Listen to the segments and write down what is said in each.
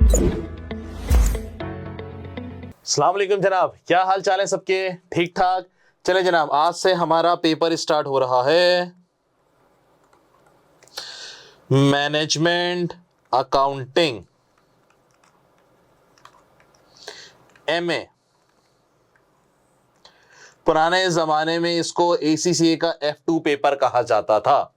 अस्सलाम वालेकुम जनाब, क्या हाल चाल है सबके? ठीक ठाक। चले जनाब, आज से हमारा पेपर स्टार्ट हो रहा है मैनेजमेंट अकाउंटिंग MA। पुराने जमाने में इसको ACCA का F2 पेपर कहा जाता था।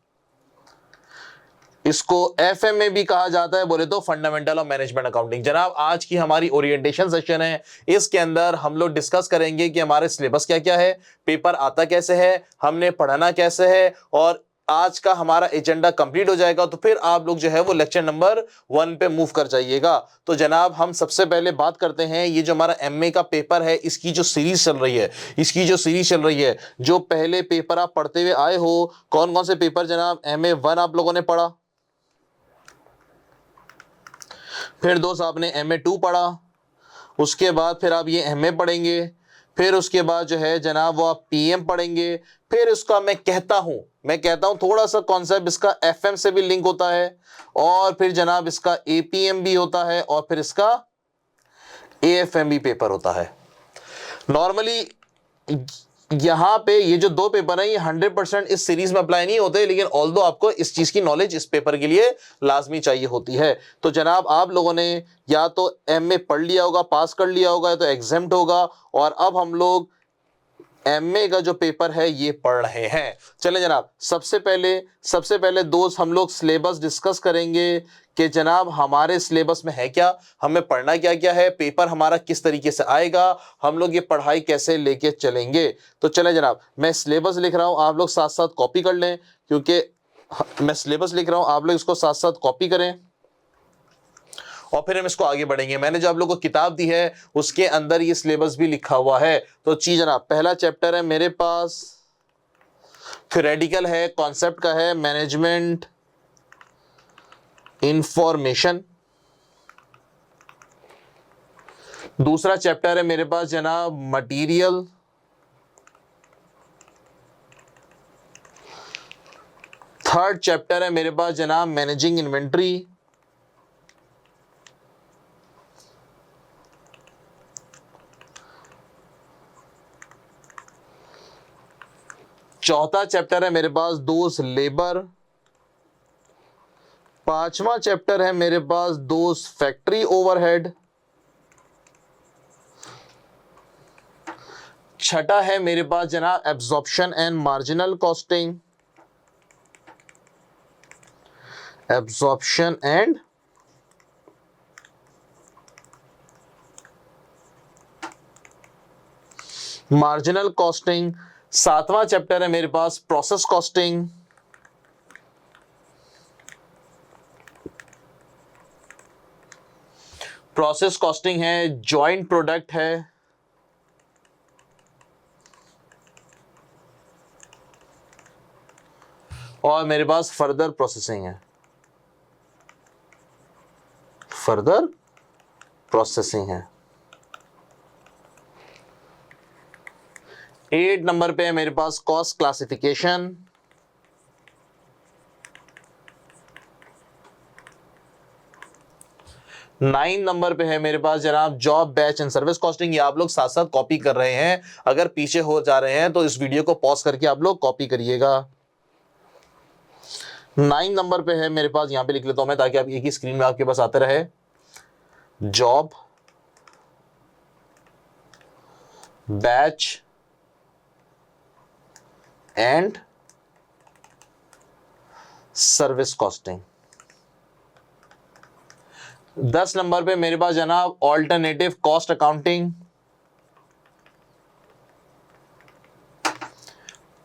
इसको FMA भी कहा जाता है, बोले तो फंडामेंटल ऑफ मैनेजमेंट अकाउंटिंग। जनाब, आज की हमारी ओरिएंटेशन सेशन है, इसके अंदर हम लोग डिस्कस करेंगे कि हमारे सिलेबस क्या क्या है, पेपर आता कैसे है, हमने पढ़ना कैसे है, और आज का हमारा एजेंडा कंप्लीट हो जाएगा तो फिर आप लोग जो है वो लेक्चर नंबर 1 पे मूव कर जाइएगा। तो जनाब, हम सबसे पहले बात करते हैं, ये जो हमारा MA का पेपर है, इसकी जो सीरीज चल रही है, जो पहले पेपर आप पढ़ते हुए आए हो, कौन कौन से पेपर जनाब? MA 1 आप लोगों ने पढ़ा, फिर दोस्त आपने MA 2 पढ़ा, उसके बाद फिर आप ये MA पढ़ेंगे, फिर उसके बाद जो है जनाब वो आप PM पढ़ेंगे, फिर इसका मैं कहता हूं थोड़ा सा कॉन्सेप्ट इसका FM से भी लिंक होता है, और फिर जनाब इसका APM भी होता है, और फिर इसका AFM भी पेपर होता है। नॉर्मली यहां पे ये जो 2 पेपर हैं ये 100% इस सीरीज में अप्लाई नहीं होते, लेकिन ऑल्दो आपको इस चीज की नॉलेज इस पेपर के लिए लाजमी चाहिए होती है। तो जनाब, आप लोगों ने या तो MA पढ़ लिया होगा, पास कर लिया होगा, या तो एग्जाम्ड होगा, और अब हम लोग MA का जो पेपर है ये पढ़ रहे हैं। चले जनाब, सबसे पहले दोस्त हम लोग सिलेबस डिस्कस करेंगे कि जनाब हमारे सिलेबस में है क्या, हमें पढ़ना क्या क्या है, पेपर हमारा किस तरीके से आएगा, हम लोग ये पढ़ाई कैसे लेके चलेंगे। तो चले जनाब, मैं सिलेबस लिख रहा हूं, आप लोग साथ साथ कॉपी कर लें, क्योंकि मैं सिलेबस लिख रहा हूं, आप लोग इसको साथ साथ कॉपी करें और फिर हम इसको आगे बढ़ेंगे। मैंने जो आप लोगों को किताब दी है उसके अंदर ये सिलेबस भी लिखा हुआ है। तो चीज जनाब, पहला चैप्टर है मेरे पास थ्योरेटिकल है, कॉन्सेप्ट का है, मैनेजमेंट इंफॉर्मेशन। दूसरा चैप्टर है मेरे पास जनाब मटेरियल। थर्ड चैप्टर है मेरे पास जनाब मैनेजिंग इन्वेंट्री। चौथा चैप्टर है मेरे पास दोस्त लेबर। पांचवा चैप्टर है मेरे पास दोस्त फैक्ट्री ओवरहेड। छठा है मेरे पास जनाब absorption and marginal costing. Absorption and marginal costing. सातवां चैप्टर है मेरे पास प्रोसेस कॉस्टिंग। प्रोसेस कॉस्टिंग है, जॉइंट प्रोडक्ट है, और मेरे पास फर्दर प्रोसेसिंग है। फर्दर प्रोसेसिंग है। 8 नंबर पे है मेरे पास कॉस्ट क्लासिफिकेशन। 9 नंबर पे है मेरे पास जनाब job batch and service costing. ये आप लोग साथ साथ कॉपी कर रहे हैं, अगर पीछे हो जा रहे हैं तो इस वीडियो को पॉज करके आप लोग कॉपी करिएगा। 9 नंबर पे है मेरे पास, यहां पे लिख लेता हूं मैं ताकि आप एक ही स्क्रीन में आपके पास आते रहे, job batch and service costing. 10 नंबर पे मेरे पास जनाब alternative cost accounting.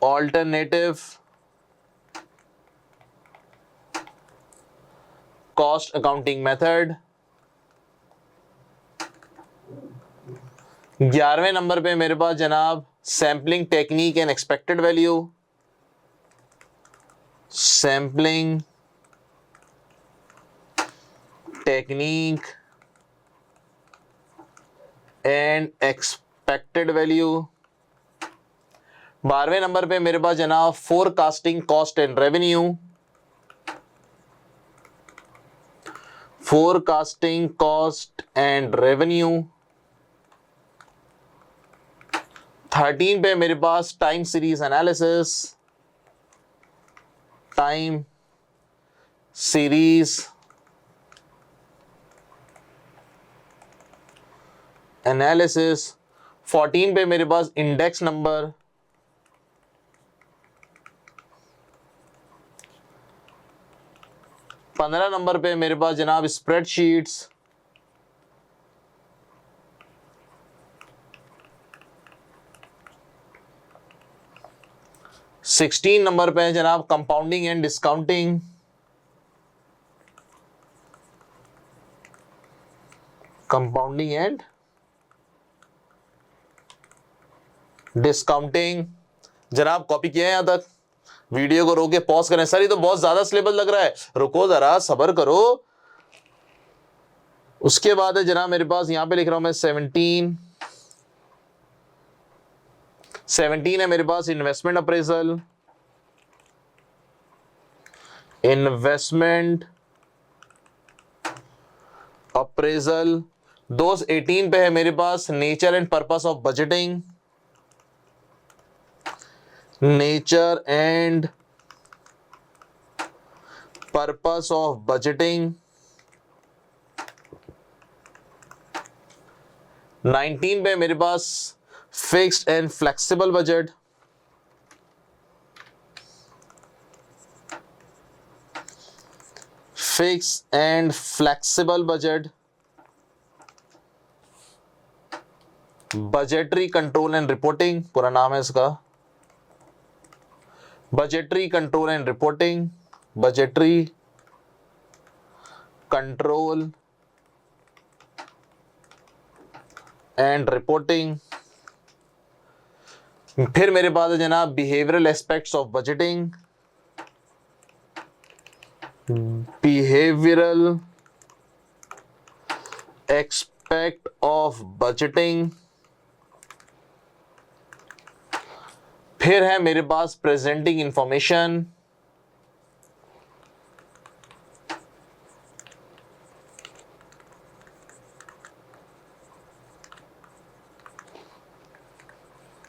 Alternative cost accounting method. 11वें नंबर पे मेरे पास जनाब sampling technique and expected value. Sampling technique and expected value. 12वें नंबर पे मेरे पास जनाब forecasting cost and revenue. forecasting cost and revenue। 13 पे मेरे पास time series analysis, time series analysis. 14 पे मेरे पास इंडेक्स नंबर, 15 नंबर पे मेरे पास जनाब स्प्रेडशीट्स, 16 नंबर पे जनाब compounding and discounting, compounding and discounting. जनाब कॉपी किया है यहां तक? वीडियो को रोक के पॉज करें। सर ये तो बहुत ज्यादा सिलेबस लग रहा है, रुको जरा सब्र करो। उसके बाद है जनाब मेरे पास यहां पे लिख रहा हूं मैं 17 है मेरे पास इन्वेस्टमेंट अप्रेजल, इन्वेस्टमेंट अप्रेजल। दोस्त 18 पे है मेरे पास nature and purpose of budgeting, nature and purpose of budgeting. 19 पे मेरे पास fixed and flexible budget, fix and flexible budget. Budgetary control and reporting पूरा नाम है इसका, budgetary control and reporting, budgetary control and reporting. फिर मेरे पास है जनाब behavioural aspects of budgeting, behavioural aspect of budgeting. फिर है मेरे पास प्रेजेंटिंग इंफॉर्मेशन,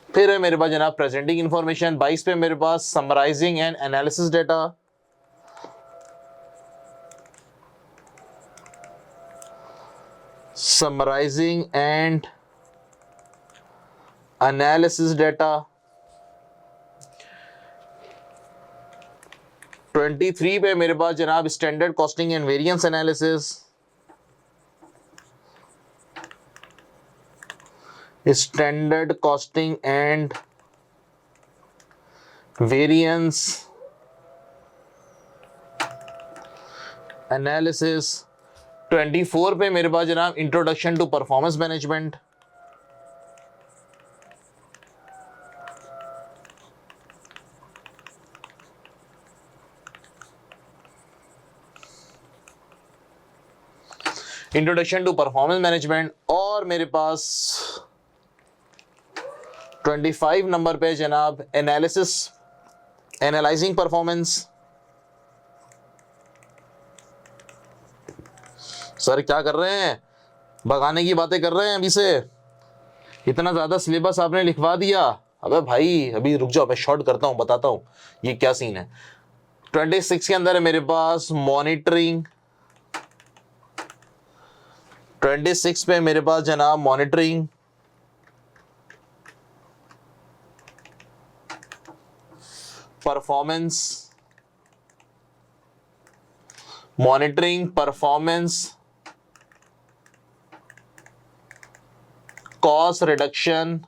फिर है मेरे पास जनाब प्रेजेंटिंग इंफॉर्मेशन। 22 पे मेरे पास summarising and analysis data, summarising and analysis data. 23 पे मेरे पास जनाब standard costing and variance analysis, standard costing and variance analysis. 24 पे मेरे पास जनाब introduction to performance management, introduction to performance management. और मेरे पास 25 नंबर पे जनाब एनालिसिस, एनालाइजिंग परफॉर्मेंस। सर क्या कर रहे हैं, भगाने की बातें कर रहे हैं अभी से? इतना ज्यादा सिलेबस आपने लिखवा दिया। अबे भाई अभी रुक जाओ, मैं शॉर्ट करता हूं, बताता हूं ये क्या सीन है। 26 के अंदर है मेरे पास मॉनिटरिंग, 26 पे मेरे पास जनाब monitoring, performance, monitoring performance, cost reduction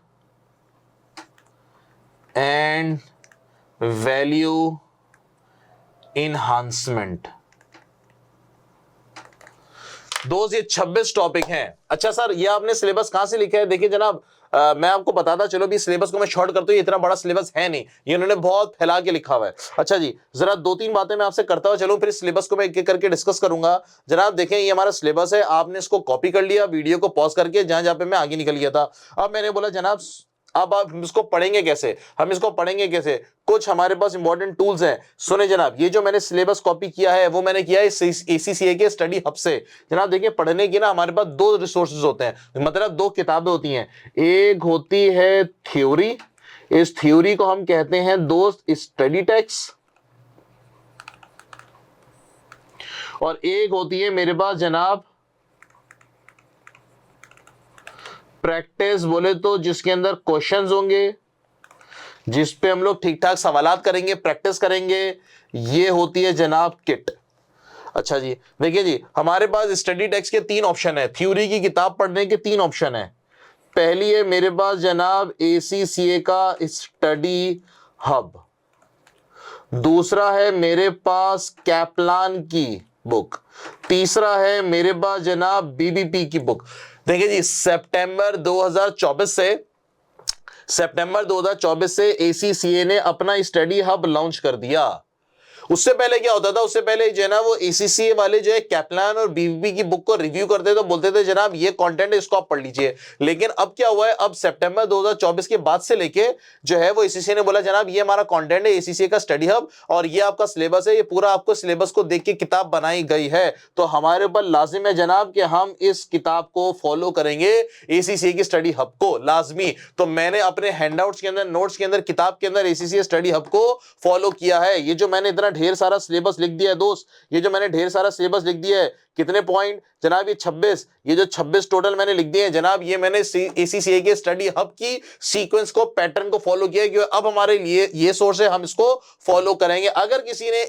and value enhancement. दोस्त ये 26 टॉपिक हैं। अच्छा सर ये आपने सिलेबस कहां से लिखा है? देखिए जनाब मैं आपको बताता चलो भी, सिलेबस को मैं शॉर्ट करता हूं, ये इतना बड़ा सिलेबस है नहीं, ये उन्होंने बहुत फैला के लिखा हुआ है। अच्छा जी जरा 2-3 बातें मैं आपसे करता हुआ चलूं, फिर सिलेबस को मैं एक एक करके डिस्कस करूंगा। जनाब देखें ये हमारा सिलेबस है, आपने इसको कॉपी कर लिया, वीडियो को पॉज करके जहां जहां पे मैं आगे निकल गया था। अब मैंने बोला जनाब अब आप इसको पढ़ेंगे कैसे, हम इसको पढ़ेंगे कैसे, कुछ हमारे पास इंपॉर्टेंट टूल्स हैं। सुने जनाब, ये जो मैंने सिलेबस कॉपी किया है वो मैंने किया है ACCA के स्टडी हब से। जनाब देखिए, पढ़ने की ना हमारे पास दो रिसोर्सेज होते हैं, मतलब दो किताबें होती हैं। एक होती है थ्योरी, इस थ्योरी को हम कहते हैं दोस्त स्टडी टेक्स्ट, और एक होती है मेरे पास जनाब प्रैक्टिस, बोले तो जिसके अंदर क्वेश्चंस होंगे, जिस पे हम लोग ठीक ठाक सवालात करेंगे, प्रैक्टिस करेंगे। ये होती है जनाब किट। अच्छा जी, देखिए जी, हमारे पास स्टडी टेक्स्ट के 3 ऑप्शन है, थ्योरी की किताब पढ़ने के 3 ऑप्शन है। पहली है मेरे पास जनाब ACCA का स्टडी हब, दूसरा है मेरे पास कैपलान की बुक, तीसरा है मेरे पास जनाब BBP की बुक। देखिए जी, सितंबर 2024 से ACCA ने अपना स्टडी हब लॉन्च कर दिया। उससे पहले क्या होता था, उससे पहले जो है ना वो ACCA वाले जो है कैपलान और BBP की बुक को रिव्यू करते तो बोलते थे जनाब ये कंटेंट है, इसको आप पढ़ लीजिए। लेकिन अब क्या हुआ है, अब सितंबर 2024 के बाद से लेके जो है वो ACCA ने बोला जनाब ये हमारा कंटेंट है ACCA का स्टडी हब, और ये आपका सिलेबस है, ये पूरा आपको सिलेबस को देख के किताब बनाई गई है। तो हमारे ऊपर लाजिम है जनाब कि हम इस किताब को फॉलो करेंगे, ACCA की स्टडी हब को लाजमी। तो मैंने अपने हैंडआउट्स के अंदर, नोट्स के अंदर, किताब के अंदर ACCA स्टडी हब को फॉलो किया है। ये जो मैंने इतना ढेर सारा सिलेबस लिख दिया है दोस्त, ये जो मैंने ढेर सारा सिलेबस लिख दिया है, कितने पॉइंट जनाब, ये 26, ये जो 26 टोटल मैंने लिख दिए हैं जनाब, ये मैंने ACCA के स्टडी हब की सीक्वेंस को, पैटर्न को फॉलो किया है कि अब हमारे लिए ये सोर्स है, हम इसको फॉलो करेंगे। अगर किसी ने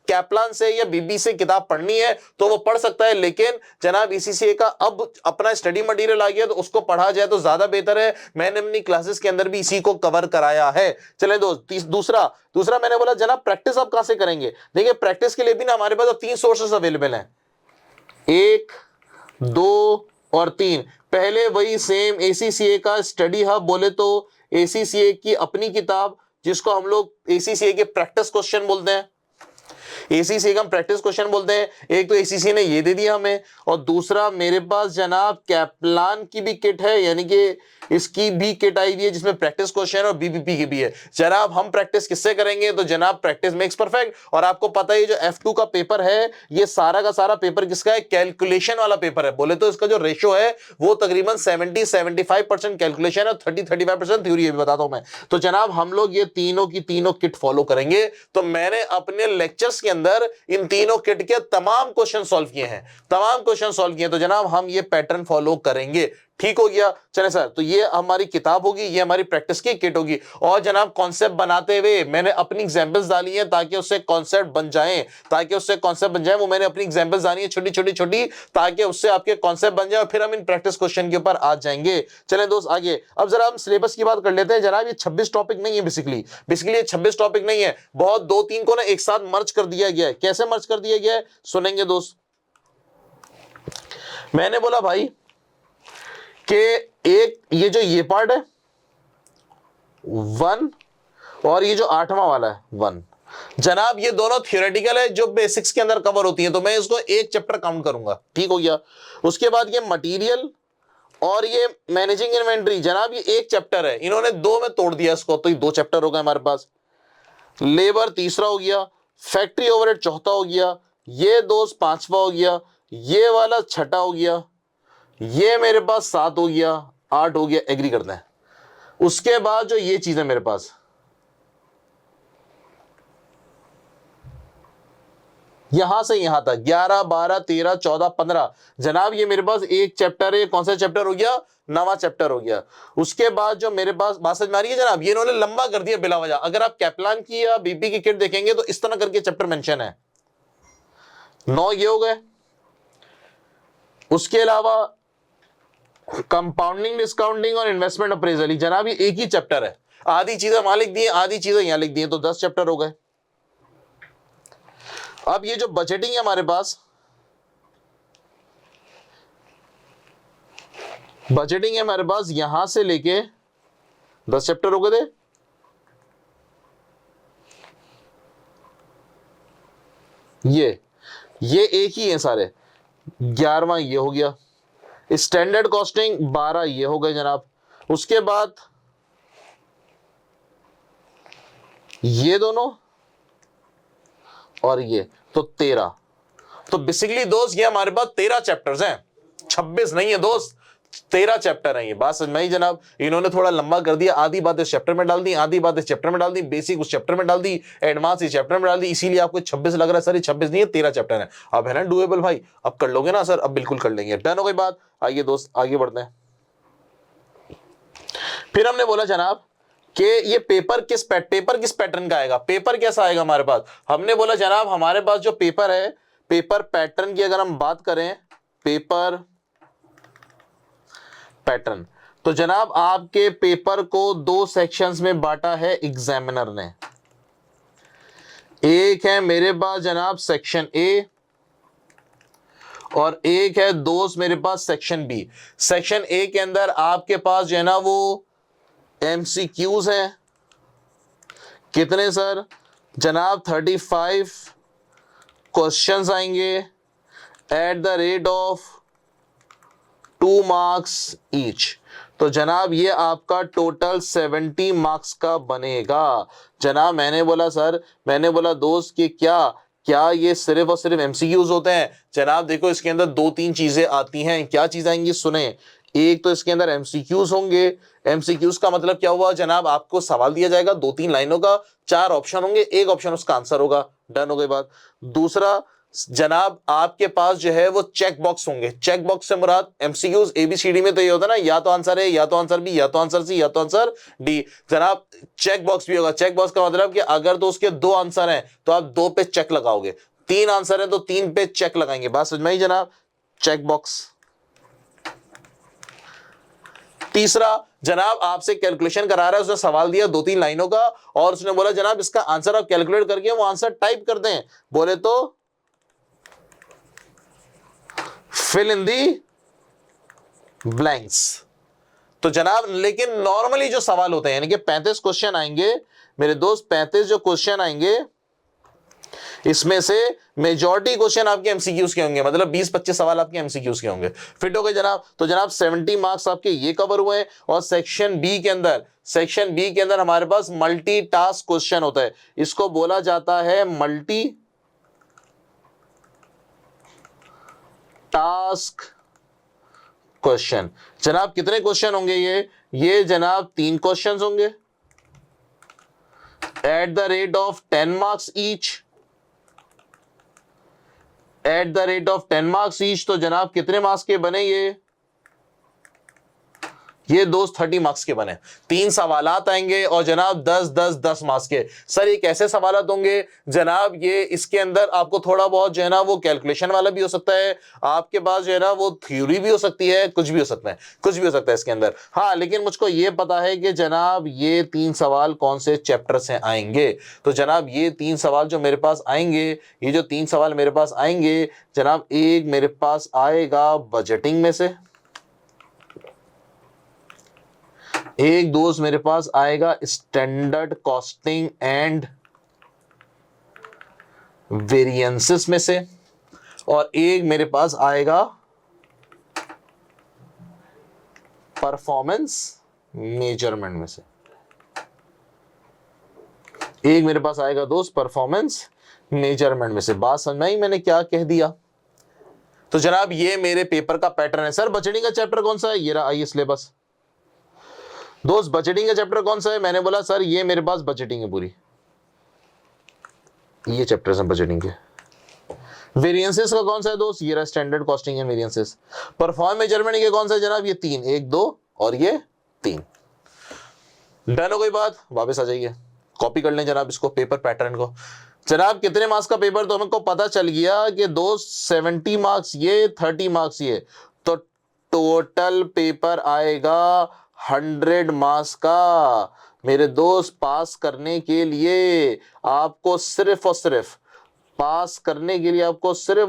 कैपलान से या BBP से किताब पढ़नी है तो वो पढ़ सकता है, लेकिन जनाब ACCA का अब अपना स्टडी मटेरियल आ गया तो उसको पढ़ा जाए तो ज्यादा बेहतर है। मैंने अपनी क्लासेस के अंदर भी इसी को कवर कराया है। चलें दोस्त, दूसरा मैंने बोला जनाब प्रैक्टिस आप कहां से करेंगे। देखिए, प्रैक्टिस के लिए भी ना हमारे पास 3 सोर्सेस अवेलेबल हैं, 1, 2 और 3। पहले वही सेम ACCA का स्टडी हब, बोले तो ACCA की अपनी किताब, जिसको हम लोग ACCA के प्रैक्टिस क्वेश्चन बोलते हैं, ACCA का हम प्रैक्टिस क्वेश्चन बोलते हैं। एक तो ACCA ने ये दे दिया हमें, और दूसरा मेरे पास जनाब कैपलान की भी किट है, यानी कि इसकी भी किट आई हुई है जिसमें प्रैक्टिस क्वेश्चन और BBP की भी है। जनाब हम प्रैक्टिस किससे करेंगे, तो जनाब प्रैक्टिस मेक्स परफेक्ट। और आपको पता है जो F2 का पेपर है, ये सारा का सारा पेपर किसका है, कैलकुलेशन वाला पेपर है। बोले तो इसका जो रेशो है वो तकरीबन 70-75% कैलकुलेशन है, 30-35% थ्योरी है, भी बताता हूं मैं। तो जनाब हम लोग ये तीनों की तीनों किट फॉलो करेंगे। तो मैंने अपने लेक्चर्स के अंदर इन तीनों किट के तमाम क्वेश्चन सॉल्व किए हैं, तो जनाब हम ये पैटर्न फॉलो करेंगे। ठीक हो गया। चले सर, तो ये हमारी किताब होगी, ये हमारी प्रैक्टिस की किट होगी। और जनाब कॉन्सेप्ट बनाते हुए मैंने अपनी एग्जांपल्स डाली हैं ताकि उससे कॉन्सेप्ट बन जाए, वो मैंने अपनी एग्जांपल्स डाली है छोटी, ताकि उससे आपके कॉन्सेप्ट बन जाए, और फिर हम इन प्रैक्टिस क्वेश्चन के ऊपर आ जाएंगे। चले दोस्त आगे, अब जरा हम सिलेबस की बात कर लेते हैं। जनाब ये 26 टॉपिक नहीं है, बेसिकली ये 26 टॉपिक नहीं है, बहुत 2-3 को ना एक साथ मर्ज कर दिया गया है। कैसे मर्ज कर दिया गया है सुनेंगे दोस्त। मैंने बोला भाई कि एक ये पार्ट है 1, और ये जो 8वां वाला है 1, जनाब ये दोनों थियोरेटिकल है जो बेसिक्स के अंदर कवर होती है, तो मैं इसको एक चैप्टर काउंट करूंगा। ठीक हो गया। उसके बाद ये मटेरियल और ये मैनेजिंग इन्वेंटरी, जनाब ये एक चैप्टर है, इन्होंने 2 में तोड़ दिया इसको, तो ये 2 चैप्टर हो गए हमारे पास। लेबर तीसरा हो गया, फैक्ट्री ओवरहेड चौथा हो गया, ये दोस्त 5वां हो गया, ये वाला 6ठा हो गया, ये मेरे पास 7 हो गया, 8 हो गया, एग्री करते हैं। उसके बाद जो ये चीज है मेरे पास, यहां से यहां तक 11, 12, 13, 14, 15, जनाब ये मेरे पास एक चैप्टर है। कौन सा चैप्टर हो गया, 9वां चैप्टर हो गया। उसके बाद जो मेरे पास, बात समझ में आ रही है जनाब, ये इन्होंने लंबा कर दिया बिला वजह। अगर आप कैपलान की या BBP की किट देखेंगे तो इस तरह करके चैप्टर मेंशन है। 9 ये हो गए। उसके अलावा कंपाउंडिंग, डिस्काउंटिंग और इन्वेस्टमेंट अप्रेजल, जनाब ये एक ही चैप्टर है। आधी चीजें वहां लिख दी है, आधी चीजें यहां लिख दी है, तो 10 चैप्टर हो गए। अब ये जो बजटिंग है हमारे पास, यहां से लेके 10 चैप्टर हो गए थे। ये एक ही है सारे। 11वां ये हो गया। स्टैंडर्ड कॉस्टिंग 12 ये हो गए जनाब। उसके बाद ये दोनों और ये, तो 13। तो बेसिकली दोस्त ये हमारे पास 13 चैप्टर्स हैं, 26 नहीं है दोस्त, 13 चैप्टर हैं। ये बात समझ में आई जनाब? इन्होंने थोड़ा लंबा कर दिया, आधी बात इस चैप्टर में डाल दी, आधी बात इस चैप्टर में डाल दी, बेसिक उस चैप्टर में डाल दी, एडवांस इस चैप्टर में डाल दी, इसीलिए आपको 26 लग रहा है। सर ये 26 नहीं है, 13 चैप्टर है। अब है ना डुएबल भाई, अब कर लोगे ना सर? अब बिल्कुल कर लेंगे। डन हो गई बात? आइए दोस्त आगे बढ़ते हैं। फिर हमने बोला जनाब कि ये पेपर किस पैटर्न का आएगा, पेपर कैसा आएगा हमारे पास? हमने बोला जनाब हमारे पास जो पेपर है, पेपर पैटर्न की अगर हम बात करें, पेपर पैटर्न, तो जनाब आपके पेपर को 2 सेक्शंस में बांटा है एग्जामिनर ने। एक है मेरे पास जनाब सेक्शन ए और एक है दोस्त मेरे पास सेक्शन बी। सेक्शन ए के अंदर आपके पास जो है ना वो एमसीक्यूज है। कितने सर? जनाब 35 क्वेश्चंस आएंगे at the rate of 2 marks each. तो जनाब ये आपका टोटल 70 मार्क्स का बनेगा। जनाब मैंने बोला सर, मैंने बोला दोस्त कि क्या ये सिर्फ और सिर्फ एमसीक्यूज होते हैं? जनाब देखो इसके अंदर 2-3 चीजें आती हैं। क्या चीजें आएंगी सुने। एक तो इसके अंदर एमसीक्यूज होंगे। एमसीक्यूज का मतलब क्या हुआ जनाब? आपको सवाल दिया जाएगा 2-3 लाइनों का, 4 ऑप्शन होंगे, एक ऑप्शन उसका आंसर होगा। डन हो गई बात? दूसरा जनाब आपके पास जो है वो चेक बॉक्स होंगे। चेक बॉक्स से मुराद एमसीक्यूज एबीसीडी में तो ये होता है ना, या तो आंसर है, या तो आंसर बी, या तो आंसर सी, या तो आंसर डी। जनाब चेक बॉक्स भी होगा। चेक बॉक्स का मतलब कि अगर तो उसके 2 आंसर हैं तो आप 2 पे चेक लगाओगे, 3 आंसर है तो 3 पे चेक लगाएंगे। बात समझ में आई जनाब? Check box. तीसरा जनाब आपसे कैलकुलेशन करा रहा है, उसने सवाल दिया 2-3 लाइनों का और उसने बोला जनाब इसका आंसर आप कैलकुलेट करके वो आंसर टाइप कर दें। बोले तो फिल इन दी ब्लैंक्स। तो जनाब लेकिन नॉर्मली जो सवाल होते हैं यानी कि 35 क्वेश्चन आएंगे मेरे दोस्त, 35 जो क्वेश्चन आएंगे इसमें से मेजॉरिटी क्वेश्चन आपके एमसीक्यूज के होंगे, मतलब 20-25 सवाल आपके एमसीक्यूज के होंगे। फिट हो गए जनाब? तो जनाब 70 मार्क्स आपके ये कवर हुए। और सेक्शन बी के अंदर हमारे पास मल्टी टास्क क्वेश्चन होता है। इसको बोला जाता है मल्टी टास्क क्वेश्चन। जनाब कितने क्वेश्चन होंगे ये जनाब 3 क्वेश्चन होंगे at the rate of 10 marks each. At the rate of 10 marks each तो जनाब कितने मार्क्स के बने ये दोस्त 30 मार्क्स के बने। 3 सवालात आएंगे और जनाब 10 मार्क्स के। सर ये कैसे सवालात होंगे जनाब? ये इसके अंदर आपको थोड़ा बहुत जो है ना वो कैलकुलेशन वाला भी हो सकता है, आपके पास जो है ना वो थ्योरी भी हो सकती है, कुछ भी हो सकता है इसके अंदर। हाँ लेकिन मुझको ये पता है कि जनाब ये 3 सवाल कौन से चैप्टर से आएंगे। तो जनाब ये 3 सवाल जो मेरे पास आएंगे, ये जो 3 सवाल मेरे पास आएंगे जनाब, एक मेरे पास आएगा बजटिंग में से, एक दोस्त मेरे पास आएगा स्टैंडर्ड कॉस्टिंग एंड वेरिएंसेस में से, और एक मेरे पास आएगा परफॉर्मेंस मेजरमेंट में से। एक मेरे पास आएगा दोस्त परफॉर्मेंस मेजरमेंट में से। बात समझ में आई मैंने क्या कह दिया? तो जनाब ये मेरे पेपर का पैटर्न है। सर बजटिंग का चैप्टर कौन सा है? ये रहा, आइए सिलेबस। दोस्त बजटिंग का चैप्टर कौन सा है? मैंने बोला सर ये मेरे पास बजटिंग है पूरी, ये चैप्टर्स हैं बजटिंग के। वेरिएंसेस का कौन सा है दोस्त? ये रहा standard costing and variances. Perform measurement के कौन सा है जनाब? ये 3, 1 2 और ये 3। डन हो गई बात? वापस आ जाइए, कॉपी कर लें जनाब इसको, पेपर पैटर्न को। जनाब कितने मार्क्स का पेपर? तो हमको पता चल गया कि दोस्त 70 मार्क्स ये, 30 मार्क्स ये, तो टोटल पेपर आएगा 100 मार्क्स का। मेरे दोस्त पास करने के लिए आपको सिर्फ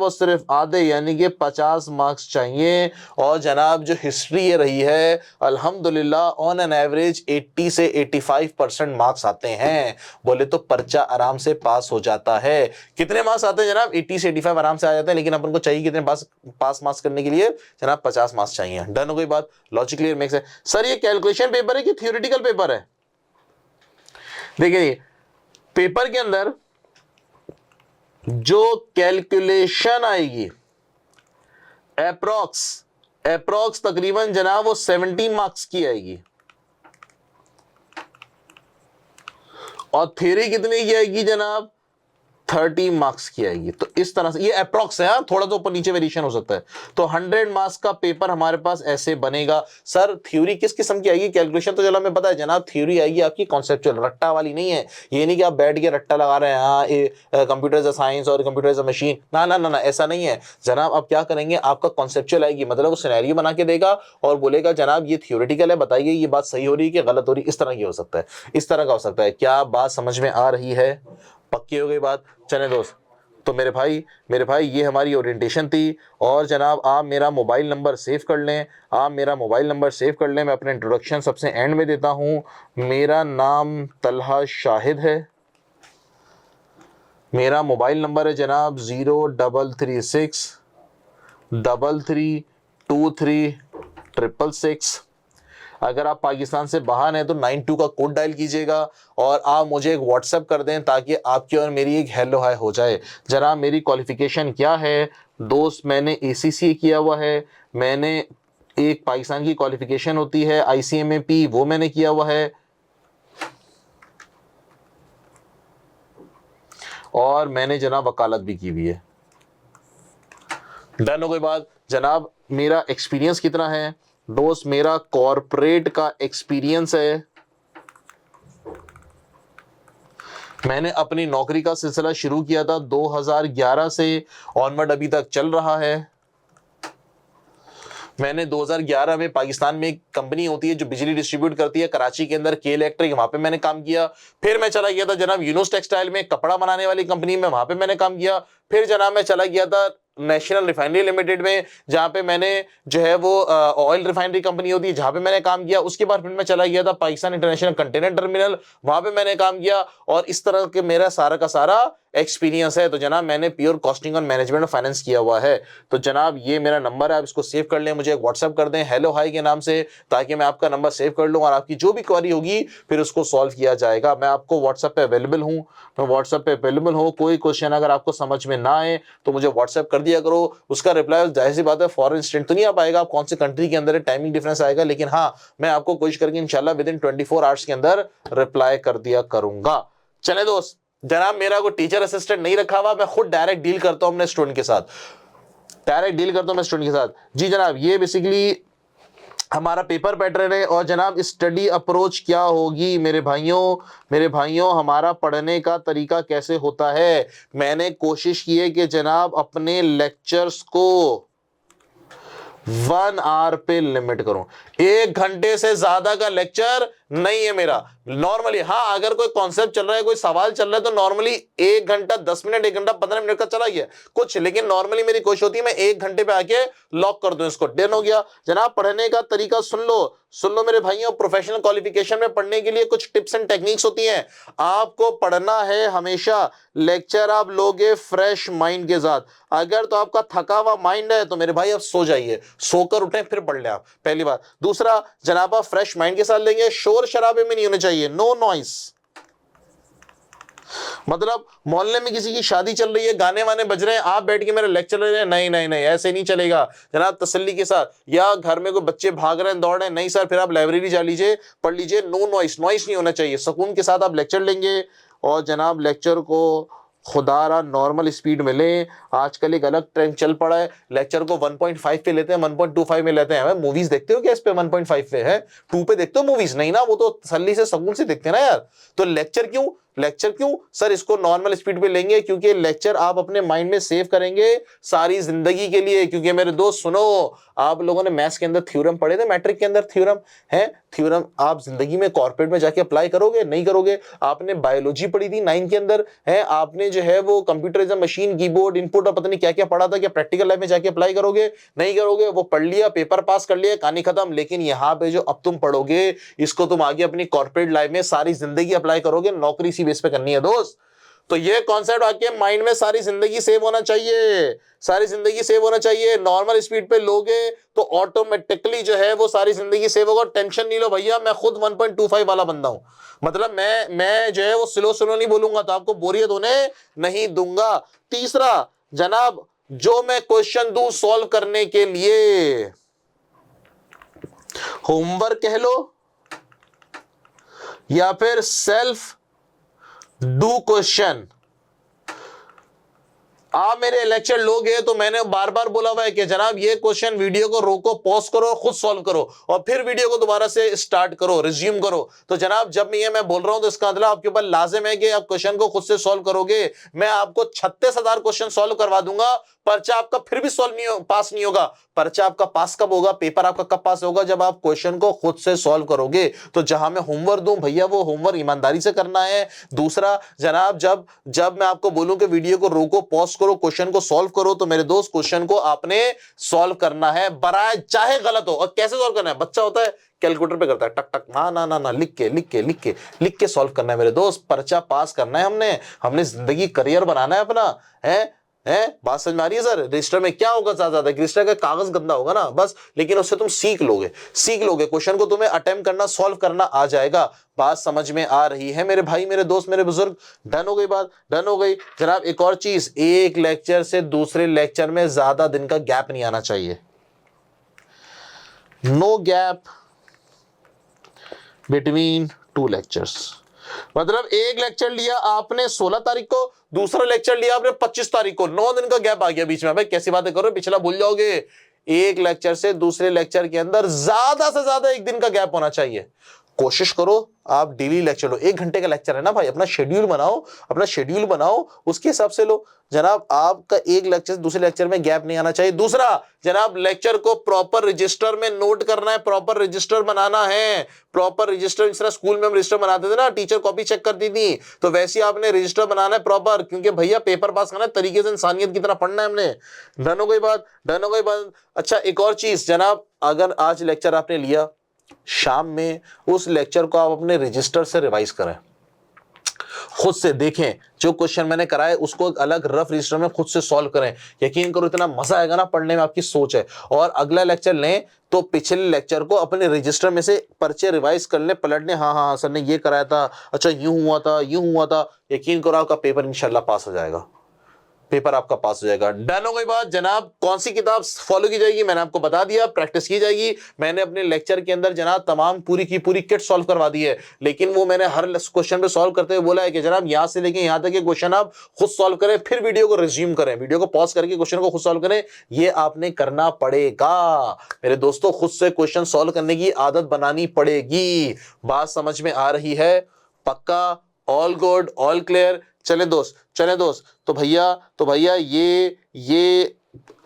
और सिर्फ आधे यानी कि 50 मार्क्स चाहिए। और जनाब जो हिस्ट्री ये रही है अल्हम्दुलिल्लाह ऑन एन एवरेज 80 से 85% मार्क्स आते हैं। बोले तो पर्चा आराम से पास हो जाता है। कितने मार्क्स आते हैं जनाब? 80 से 85 आराम से आ जाते हैं, लेकिन अपन को चाहिए कितने पास मार्क्स करने के लिए जनाब? 50 मार्क्स चाहिए। डन हो गई बात? लॉजिक क्लियर मेक्स है? सर ये कैलकुलेशन पेपर है कि थ्योरेटिकल पेपर है? देखिए पेपर के अंदर जो कैलकुलेशन आएगी अप्रोक्स तकरीबन जनाब वो 70 मार्क्स की आएगी, और थ्योरी कितने की आएगी जनाब 30 मार्क्स की आएगी। तो इस तरह से ये अप्रॉक्स है, थोड़ा तो ऊपर नीचे वेरिएशन हो सकता है। तो 100 मार्क्स का पेपर हमारे पास ऐसे बनेगा। सर थ्योरी किस किस्म की आएगी, कैलकुलेशन तो चलो हमें पता है जनाब, थ्योरी आएगी आपकी कॉन्सेप्चुअल, रट्टा वाली नहीं है। ये नहीं कि आप बैठ के रट्टा लगा रहे हैं, हाँ कंप्यूटर इज साइंस और कंप्यूटर इज मशीन, ना ना ना ना, ऐसा नहीं है जनाब। आप क्या करेंगे, आपका कॉन्सेप्चुअल आएगी, मतलब वो सिनेरियो बना के देगा और बोलेगा जनाब ये थ्योरेटिकल है, बताइए ये बात सही हो रही है कि गलत हो रही है। इस तरह की हो सकता है, इस तरह का हो सकता है। क्या बात समझ में आ रही है, पक्की हो गई बात। चले दोस्त, तो मेरे भाई ये हमारी ओरिएंटेशन थी। और जनाब आप मेरा मोबाइल नंबर सेव कर लें, मैं अपना इंट्रोडक्शन सबसे एंड में देता हूं। मेरा नाम तलहा शाहिद है, मेरा मोबाइल नंबर है जनाब 0336332366। अगर आप पाकिस्तान से बाहर हैं तो 92 का कोड डायल कीजिएगा और आप मुझे एक व्हाट्सएप कर दें ताकि आपकी और मेरी एक हेलो हाय हो जाए। जनाब मेरी क्वालिफिकेशन क्या है दोस्त, मैंने ACCA किया हुआ है, मैंने एक पाकिस्तान की क्वालिफिकेशन होती है ICMAP, वो मैंने किया हुआ है, और मैंने जनाब वकालत भी की हुई है। डन हो गई बात। जनाब मेरा एक्सपीरियंस कितना है दोस्त, मेरा कॉरपोरेट का एक्सपीरियंस है, मैंने अपनी नौकरी का सिलसिला शुरू किया था 2011 से, ऑनवर्ड अभी तक चल रहा है। मैंने 2011 में पाकिस्तान में एक कंपनी होती है जो बिजली डिस्ट्रीब्यूट करती है कराची के अंदर, के इलेक्ट्रिक, वहां पे मैंने काम किया। फिर मैं चला गया था जनाब यूनुस टेक्सटाइल में, कपड़ा बनाने वाली कंपनी में, वहां पे मैंने काम किया। फिर जनाब मैं चला गया था नेशनल रिफाइनरी लिमिटेड में, जहां पे मैंने जो है वो ऑयल रिफाइनरी कंपनी होती है, जहां पे मैंने काम किया। उसके बाद फिर मैं चला गया था पाकिस्तान इंटरनेशनल कंटेनर टर्मिनल, वहां पे मैंने काम किया। और इस तरह के मेरा सारा का सारा एक्सपीरियंस है। तो जनाब मैंने प्योर कॉस्टिंग और मैनेजमेंट और फाइनेंस किया हुआ है। तो जनाब ये मेरा नंबर है, आप इसको सेव कर लें, मुझे एक व्हाट्सएप कर दें हेलो हाई के नाम से, ताकि मैं आपका नंबर सेव कर लूँ और आपकी जो भी क्वेरी होगी फिर उसको सॉल्व किया जाएगा। मैं आपको व्हाट्सएप पे अवेलेबल हूँ, कोई क्वेश्चन अगर आपको समझ में ना आए तो मुझे व्हाट्सएप कर दिया करो। उसका रिप्लाई जाहिर सी बात है फॉरेन इंस्टेंट तो नहीं आ पाएगा, आप कौन से कंट्री के अंदर है, टाइमिंग डिफरेंस आएगा, लेकिन हाँ मैं आपको कोशिश करके इंशाल्लाह विद इन 24 आवर्स के अंदर रिप्लाई कर दिया करूंगा। चले दोस्त, जनाब मेरा कोई टीचर असिस्टेंट नहीं रखा हुआ, मैं खुद डायरेक्ट डील करता हूं अपने स्टूडेंट के साथ, जी जनाब ये बेसिकली हमारा पेपर पैटर्न है। और जनाब स्टडी अप्रोच क्या होगी मेरे भाइयों, हमारा पढ़ने का तरीका कैसे होता है। मैंने कोशिश की है कि जनाब अपने लेक्चर्स को 1 आवर पे लिमिट करूं, 1 घंटे से ज्यादा का लेक्चर नहीं है मेरा नॉर्मली। हाँ अगर कोई कॉन्सेप्ट चल रहा है, कोई सवाल चल रहा है तो नॉर्मली 1 घंटा 10 मिनट, 1 घंटा 15 मिनट का चला गया कुछ, लेकिन नॉर्मली मेरी कोशिश होती है मैं 1 घंटे पे आके लॉक कर दूं इसको, डन हो गया। जनाब पढ़ने का तरीका सुन लो मेरे भाइयों, प्रोफेशनल क्वालिफिकेशन में पढ़ने के लिए कुछ टिप्स एंड टेक्निक्स होती हैं। आपको पढ़ना है हमेशा लेक्चर आप लोगे फ्रेश माइंड के साथ। अगर तो आपका थका हुआ माइंड है तो मेरे भाई आप सो जाइए, सोकर उठें फिर पढ़ लें आप, पहली बात। दूसरा जनाब आप फ्रेश माइंड के साथ लेंगे, शोर शराबे में नहीं होने चाहिए, नो नॉइस। मतलब मोहल्ले में किसी की शादी चल रही है, गाने वाने बज रहे हैं, आप बैठ के मेरे लेक्चर ले रहे हैं, नहीं नहीं नहीं ऐसे नहीं चलेगा जनाब, तसल्ली के साथ। या घर में कोई बच्चे भाग रहे हैं, दौड़ रहे हैं, नहीं सर फिर आप लाइब्रेरी जा लीजिए, पढ़ लीजिए, नो नॉइस नहीं होना चाहिए, सुकून के साथ आप लेक्चर लेंगे। और जनाब लेक्चर को खुदारा नॉर्मल स्पीड में लें। आजकल एक अलग ट्रेंड चल पड़ा है, लेक्चर को 1.5 पे लेते हैं, 1.25 में लेते हैं। मूवीज देखते हो क्या इस पे 1.5 पे है, 2 पे देखते हो मूवीज? नहीं ना, वो तो तसल्ली से सुकून से देखते हैं ना यार। तो लेक्चर क्यों सर इसको नॉर्मल स्पीड पे लेंगे, क्योंकि लेक्चर आप अपने माइंड में सेव करेंगे सारी जिंदगी के लिए। क्योंकि मेरे दोस्त सुनो, आप लोगों ने मैथ्स के अंदर थ्योरम पढ़े थे, मैट्रिक के अंदर थ्योरम आप जिंदगी में कॉर्पोरेट में जाके अप्लाई करोगे? नहीं करोगे। आपने बायोलॉजी पढ़ी थी 9 के अंदर है, आपने जो है वो computer is a machine, keyboard, input और पता नहीं क्या क्या पढ़ा था, क्या प्रैक्टिकल लाइफ में जाके अप्लाई करोगे? नहीं करोगे। वो पढ़ लिया, पेपर पास कर लिया, कहानी खत्म। लेकिन यहाँ पे जो अब तुम पढ़ोगे इसको तुम आगे अपनी कॉर्पोरेट लाइफ में सारी जिंदगी अप्लाई करोगे, नौकरी इसी बेस पे करनी है दोस्त। तो ये कॉन्सेप्ट आपके माइंड में सारी जिंदगी सेव होना चाहिए, सारी जिंदगी सेव होना चाहिए। नॉर्मल स्पीड पे लोगे तो ऑटोमेटिकली जो है वो सारी जिंदगी सेव होगा। टेंशन नहीं लो भैया, मैं खुद 1.25 वाला बंदा हूं, मतलब मैं जो है वो स्लो स्लो नहीं बोलूंगा तो आपको बोरियत होने नहीं दूंगा। तीसरा जनाब, जो मैं क्वेश्चन दूं सॉल्व करने के लिए, होमवर्क कह लो या फिर सेल्फ डू क्वेश्चन, आप मेरे लेक्चर लोगे तो मैंने बार बार बोला हुआ है कि जनाब ये क्वेश्चन वीडियो को रोको, पॉज करो, खुद सॉल्व करो और फिर वीडियो को दोबारा से स्टार्ट करो, रिज्यूम करो। तो जनाब जब मैं बोल रहा हूं तो इसका मतलब आपके ऊपर लाजिम है कि आप क्वेश्चन को खुद से सॉल्व करोगे। मैं आपको 36,000 क्वेश्चन सॉल्व करवा दूंगा, पर्चा आपका फिर भी सॉल्व नहीं पास नहीं होगा। पर्चा आपका पास कब होगा, पेपर आपका कब पास होगा, जब आप क्वेश्चन को खुद से सॉल्व करोगे। तो जहां मैं होमवर्क दूं भैया वो होमवर्क ईमानदारी से करना है। दूसरा जनाब, जब मैं आपको बोलूं कि वीडियो को रोको, पॉज करो, क्वेश्चन को सॉल्व करो, तो मेरे दोस्त क्वेश्चन को आपने सॉल्व करना है, बराए चाहे गलत हो। और कैसे सॉल्व करना है, बच्चा होता है कैलकुलेटर पे करता है टक टक, ना ना ना ना, लिख के सॉल्व करना है मेरे दोस्त। पर्चा पास करना है, हमने जिंदगी करियर बनाना है अपना, है बात समझ में आ रही है सर। रजिस्टर में क्या होगा, ज्यादा रजिस्टर का कागज गंदा होगा ना बस, लेकिन उससे तुम सीख लोगे क्वेश्चन को, तुम्हें अटेम्प्ट करना, सॉल्व करना आ जाएगा। बात समझ में आ रही है मेरे भाई, मेरे दोस्त, मेरे बुजुर्ग? डन हो गई बात, डन हो गई जनाब। एक और चीज, एक लेक्चर से दूसरे लेक्चर में ज्यादा दिन का गैप नहीं आना चाहिए। No gap between 2 lectures. मतलब एक लेक्चर लिया आपने 16 तारीख को, दूसरा लेक्चर लिया आपने 25 तारीख को, 9 दिन का गैप आ गया बीच में। भाई कैसी बातें करो, पिछला भूल जाओगे। एक लेक्चर से दूसरे लेक्चर के अंदर ज्यादा से ज्यादा 1 दिन का गैप होना चाहिए। कोशिश करो आप डेली लेक्चर लो। 1 घंटे का लेक्चर है ना भाई, अपना शेड्यूल बनाओ, उसके हिसाब से लो जनाब। आपका एक लेक्चर से दूसरे लेक्चर में गैप नहीं आना चाहिए। दूसरा जनाब, लेक्चर को प्रॉपर रजिस्टर में नोट करना है, प्रॉपर रजिस्टर बनाना है, प्रॉपर रजिस्टर। जिस तरह स्कूल में हम रजिस्टर बनाते थे ना, टीचर कॉपी चेक करती थी, तो वैसे आपने रजिस्टर बनाना है प्रॉपर, क्योंकि भैया पेपर पास करना है तरीके से, इंसानियत की तरह पढ़ना है हमने। डन हो गई बात। अच्छा एक और चीज जनाब, अगर आज लेक्चर आपने लिया, शाम में उस लेक्चर को आप अपने रजिस्टर से रिवाइज करें, खुद से देखें, जो क्वेश्चन मैंने कराए उसको एक अलग रफ रजिस्टर में खुद से सॉल्व करें। यकीन करो इतना मजा आएगा ना पढ़ने में, आपकी सोच है। और अगला लेक्चर लें तो पिछले लेक्चर को अपने रजिस्टर में से पर्चे रिवाइज कर लें, पलट लें, हाँ सर ने ये कराया था, अच्छा यूं हुआ था। यकीन करो आपका पेपर इंशाल्लाह पास हो जाएगा, पेपर आपका पास हो जाएगा। डन हो गई बात जनाब। कौन सी किताब फॉलो की जाएगी मैंने आपको बता दिया, प्रैक्टिस की जाएगी। मैंने अपने लेक्चर के अंदर जनाब तमाम पूरी की पूरी किट सॉल्व करवा दी है, लेकिन वो मैंने हर क्वेश्चन पे सॉल्व करते हुए बोला है कि जनाब यहां से लेके यहां तक के क्वेश्चन आप खुद सॉल्व करें, फिर वीडियो को रिज्यूम करें, वीडियो को पॉज करके क्वेश्चन को खुद सॉल्व करें। ये आपने करना पड़ेगा मेरे दोस्तों, खुद से क्वेश्चन सॉल्व करने की आदत बनानी पड़ेगी। बात समझ में आ रही है? पक्का? All good, all clear? चले दोस्त। तो भैया ये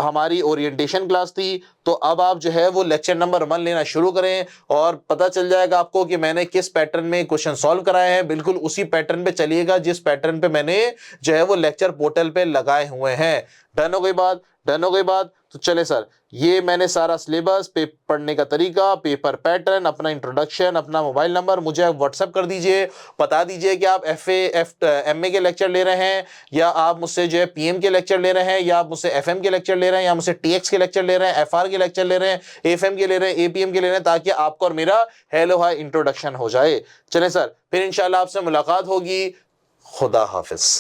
हमारी ओरिएंटेशन क्लास थी। तो अब आप जो है वो लेक्चर नंबर 1 लेना शुरू करें और पता चल जाएगा आपको कि मैंने किस पैटर्न में क्वेश्चन सॉल्व कराए हैं। बिल्कुल उसी पैटर्न पे चलिएगा जिस पैटर्न पे मैंने जो है वो लेक्चर पोर्टल पे लगाए हुए हैं। डन हो गई बात। तो चले सर, ये मैंने सारा सिलेबस, पढ़ने का तरीका, पेपर पैटर्न, अपना इंट्रोडक्शन, अपना मोबाइल नंबर मुझे आप व्हाट्सएप कर दीजिए, बता दीजिए कि आप एमए के लेक्चर ले रहे हैं, या आप मुझसे जो है पीएम के लेक्चर ले रहे हैं, या आप मुझसे एफएम के लेक्चर ले रहे हैं, या मुझसे टीएक्स के लेक्चर ले रहे हैं, एफआर के लेक्चर ले रहे हैं, एफएम के ले रहे हैं, एपीएम के ले रहे हैं, ताकि आपको और मेरा हेलो हाय इंट्रोडक्शन हो जाए। चले सर, फिर इंशाल्लाह आपसे मुलाकात होगी। खुदा हाफिज।